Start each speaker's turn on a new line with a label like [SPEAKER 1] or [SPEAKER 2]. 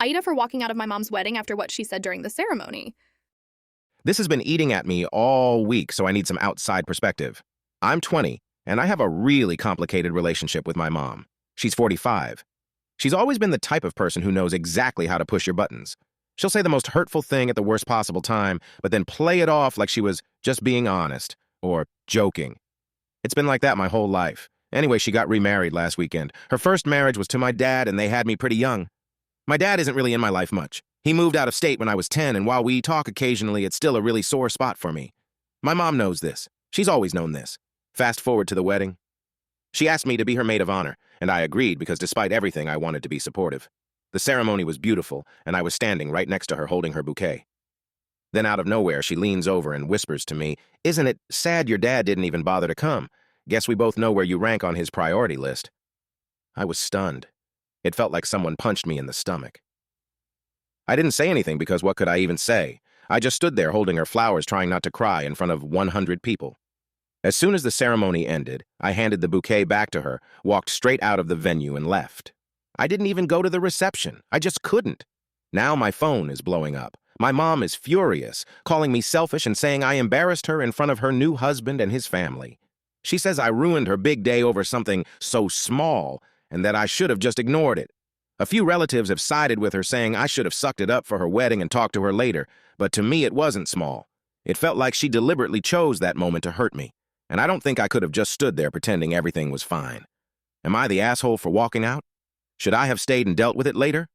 [SPEAKER 1] aita for walking out of my mom's wedding after what she said during the ceremony.
[SPEAKER 2] This has been eating at me all week, so I need some outside perspective. I'm 20, and I have a really complicated relationship with my mom. She's 45. She's always been the type of person who knows exactly how to push your buttons. She'll say the most hurtful thing at the worst possible time, but then play it off like she was just being honest or joking. It's been like that my whole life. Anyway, she got remarried last weekend. Her first marriage was to my dad, and they had me pretty young. My dad isn't really in my life much. He moved out of state when I was 10, and while we talk occasionally, it's still a really sore spot for me. My mom knows this. She's always known this. Fast forward to the wedding. She asked me to be her maid of honor, and I agreed because despite everything, I wanted to be supportive. The ceremony was beautiful, and I was standing right next to her holding her bouquet. Then out of nowhere, she leans over and whispers to me, "Isn't it sad your dad didn't even bother to come? Guess we both know where you rank on his priority list." I was stunned. It felt like someone punched me in the stomach. I didn't say anything because what could I even say? I just stood there holding her flowers, trying not to cry in front of 100 people. As soon as the ceremony ended, I handed the bouquet back to her, walked straight out of the venue, and left. I didn't even go to the reception. I just couldn't. Now my phone is blowing up. My mom is furious, calling me selfish and saying I embarrassed her in front of her new husband and his family. She says I ruined her big day over something so small and that I should have just ignored it. A few relatives have sided with her, saying I should have sucked it up for her wedding and talked to her later, but to me it wasn't small. It felt like she deliberately chose that moment to hurt me, and I don't think I could have just stood there pretending everything was fine. Am I the asshole for walking out? Should I have stayed and dealt with it later?